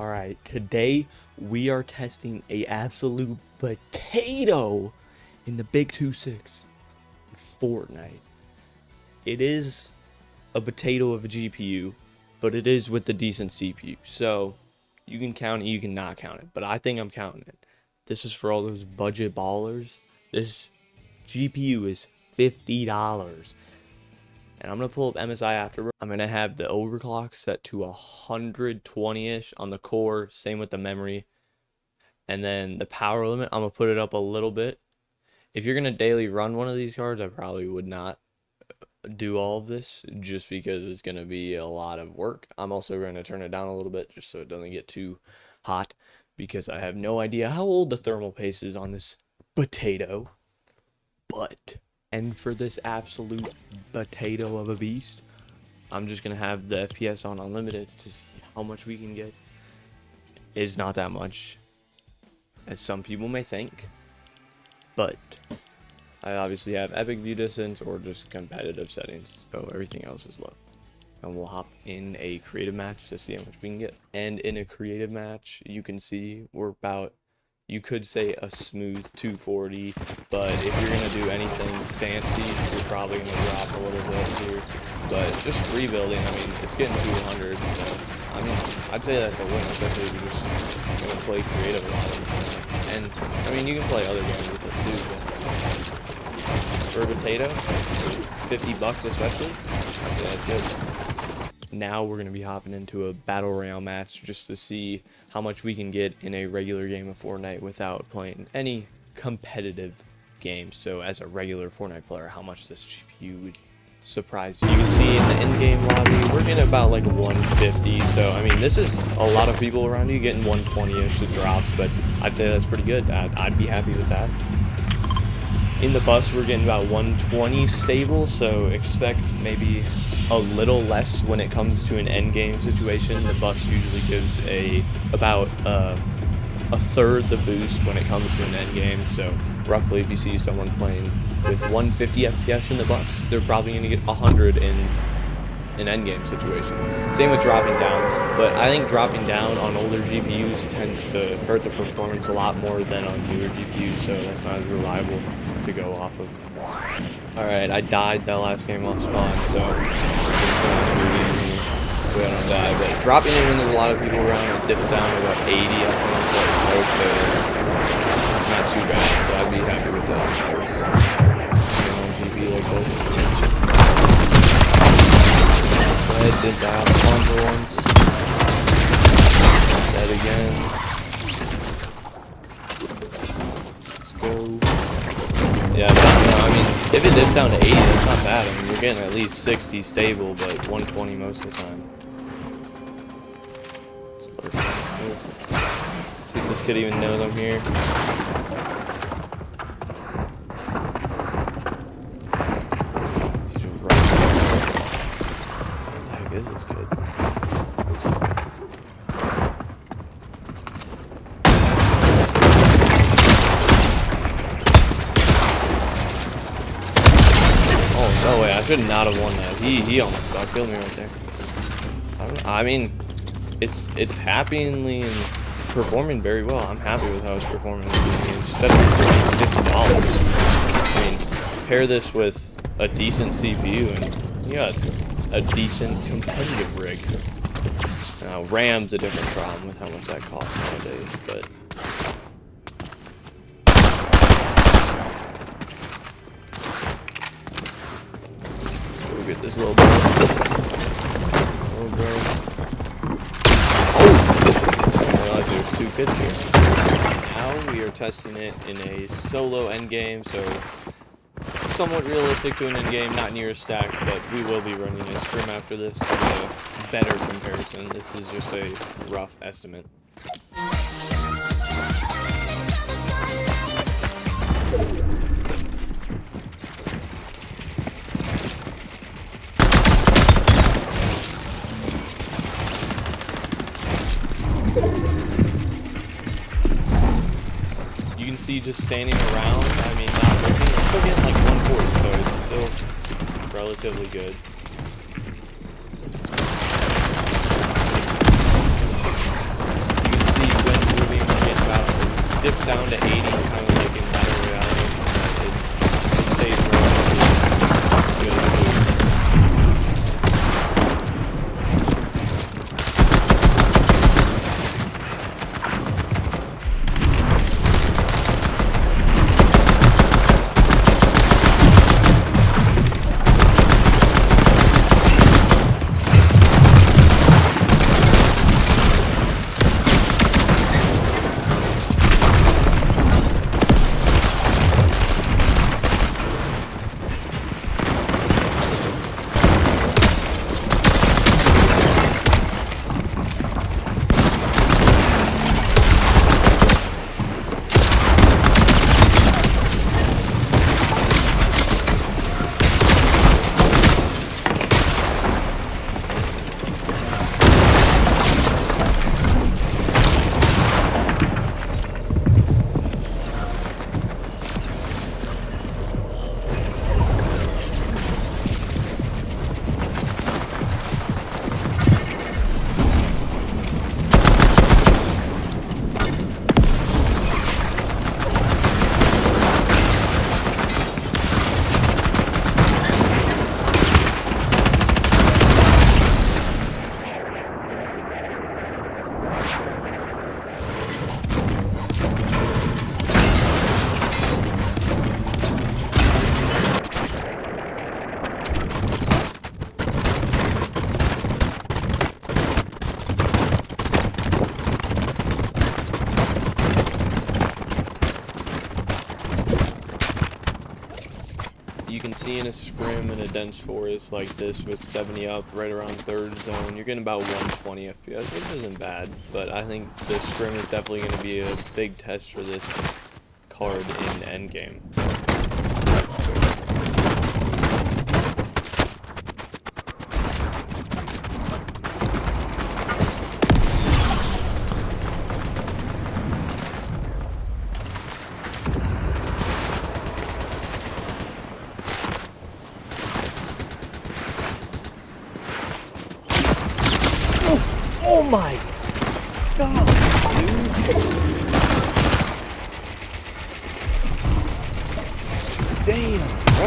Alright, today we are testing a absolute potato in the Big 2-6 Fortnite. It is a potato of a GPU, but it is with the decent CPU. So you can count it, you can not count it, but I think I'm counting it. This is for all those budget ballers. This GPU is $50. And I'm going to pull up MSI afterward. I'm going to have the overclock set to 120-ish on the core. Same with the memory. And then the power limit, I'm going to put it up a little bit. If you're going to daily run one of these cards, I probably would not do all of this just because it's going to be a lot of work. I'm also going to turn it down a little bit just so it doesn't get too hot because I have no idea how old the thermal paste is on this potato. And for this absolute potato of a beast, I'm just going to have the FPS on unlimited to see how much we can get. It's not that much, as some people may think, but I obviously have epic view distance or just competitive settings, so everything else is low. And we'll hop in a creative match to see how much we can get. And in a creative match, you can see we're about, you could say a smooth 240, but if you're going to do anything fancy, you're probably going to drop a little bit here. But just rebuilding, I mean, it's getting 200, so, I mean, I'd say that's a win, especially if you're just going to play creative a lot. And, I mean, you can play other games with it too, but for a potato, 50 bucks especially, I'd say that's good. Now we're going to be hopping into a battle royale match just to see how much we can get in a regular game of Fortnite without playing any competitive games. So as a regular Fortnite player, how much this GPU would surprise you. You can see in the in-game lobby, we're getting about like 150. So, I mean, this is a lot of people around you getting 120-ish drops, but I'd say that's pretty good. I'd be happy with that. In the bus, we're getting about 120 stable, so expect maybe a little less when it comes to an end game situation. The bus usually gives about a third the boost when it comes to an end game. So roughly, if you see someone playing with 150 FPS in the bus, they're probably going to get 100 in an end game situation. Same with dropping down, but I think dropping down on older GPUs tends to hurt the performance a lot more than on newer GPUs, so that's not as reliable to go off of. Alright, I died that last game off spawn, so we don't die, but dropping in when there's a lot of people around, it dips down to about 80, I think, so I would say it's not too bad, so I'd be happy with that. GPU like this. I did die off spawn for once. Dead again. Let's go. Yeah, but no, I mean, if it dips down to 80, that's not bad. I mean, you're getting at least 60 stable, but 120 most of the time. Let's see if this kid even knows I'm here. He's right. What the heck is this kid? No way, I should not have won that. He almost got killed me right there. I mean, it's happily and performing very well. I'm happy with how it's performing in these games, especially for $50. I mean, pair this with a decent CPU and you got a decent competitive rig. Now, RAM's a different problem with how much that costs nowadays, but get this little bro. Oh, bro. Oh! I realized there's two kids here. Now we are testing it in a solo endgame, so somewhat realistic to an endgame, not near a stack, but we will be running a scrim after this to get a better comparison. This is just a rough estimate. You can see just standing around, I mean, not looking, I'm still getting like 140, so it's still relatively good. drops down to 80, kind of like in Battle Royale. It stays relatively good. You can see in a scrim in a dense forest like this with 70 up, right around 3rd zone, you're getting about 120 FPS, which isn't bad, but I think this scrim is definitely going to be a big test for this card in endgame. Oh my god, dude. Damn, bro.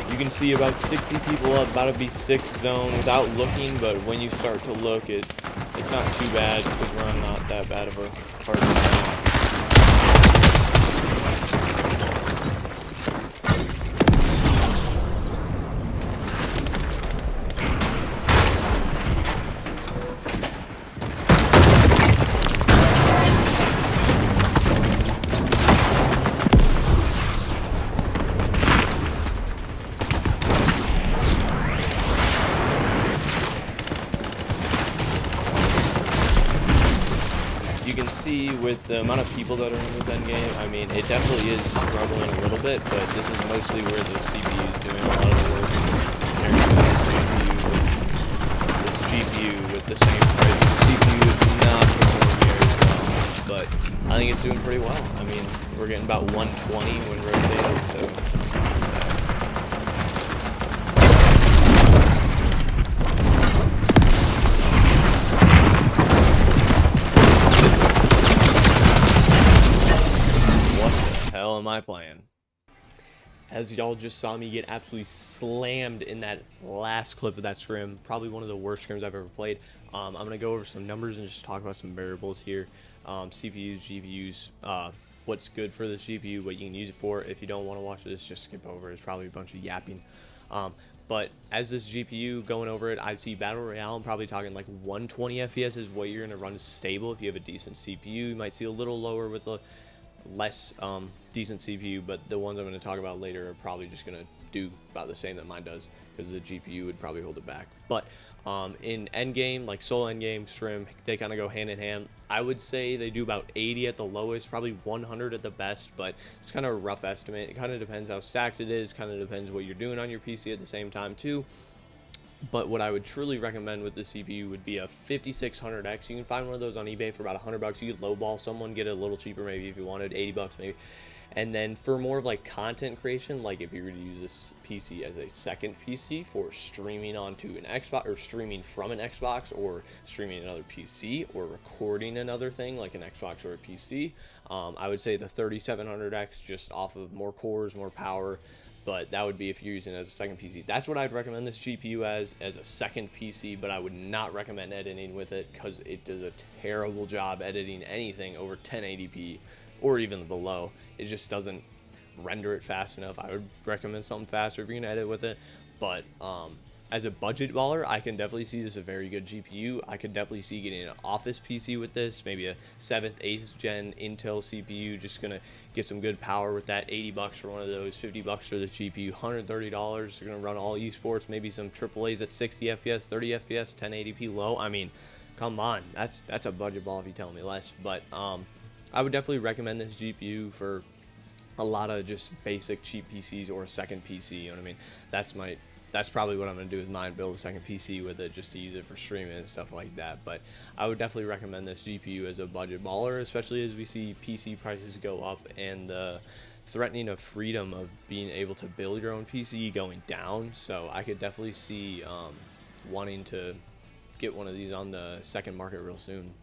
You can see about 60 people up, about to be 6th zone without looking, but when you start to look, it's not too bad because we're on not that bad of a part now. You can see with the amount of people that are in this endgame, I mean, it definitely is struggling a little bit, but this is mostly where the CPU is doing a lot of the work. This GPU with the same price, the CPU is not performing very well, but I think it's doing pretty well. I mean, we're getting about 120 when rotated, so... hell am I playing? As y'all just saw me get absolutely slammed in that last clip of that scrim, probably one of the worst scrims I've ever played. I'm going to go over some numbers and just talk about some variables here. CPUs, GPUs, what's good for this GPU, what you can use it for. If you don't want to watch this, just skip over. It's probably a bunch of yapping. But as this GPU going over it, I see Battle Royale, I'm probably talking like 120 FPS is what you're going to run stable. If you have a decent CPU, you might see a little lower with a less decent CPU, but the ones I'm going to talk about later are probably just going to do about the same that mine does, because the GPU would probably hold it back. But in endgame, like solo endgame, scrim, they kind of go hand in hand. I would say they do about 80 at the lowest, probably 100 at the best, but it's kind of a rough estimate. It kind of depends how stacked it is, kind of depends what you're doing on your PC at the same time too. But what I would truly recommend with the CPU would be a 5600X. You can find one of those on eBay for about $100. You could lowball someone, get it a little cheaper maybe if you wanted, $80 maybe. And then for more of like content creation, like if you were to use this PC as a second PC for streaming onto an Xbox, or streaming from an Xbox, or streaming another PC, or recording another thing like an Xbox or a PC, I would say the 3700X, just off of more cores, more power. But that would be if you're using it as a second PC. That's what I'd recommend this GPU as a second PC, but I would not recommend editing with it because it does a terrible job editing anything over 1080p or even below. It just doesn't render it fast enough. I would recommend something faster if you're gonna edit with it. But as a budget baller, I can definitely see this a very good GPU. I could definitely see getting an office PC with this, maybe a 7th, 8th gen Intel CPU, just gonna get some good power with that. $80 for one of those, $50 for the GPU, $130. They're gonna run all esports, maybe some AAAs at 60 FPS, 30 FPS, 1080p low. I mean, come on, that's a budget ball if you tell me less. But I would definitely recommend this GPU for a lot of just basic cheap PCs or a second PC. You know what I mean? That's probably what I'm going to do with mine, build a second PC with it just to use it for streaming and stuff like that. But I would definitely recommend this GPU as a budget baller, especially as we see PC prices go up and the threatening of freedom of being able to build your own PC going down. So I could definitely see wanting to get one of these on the second market real soon.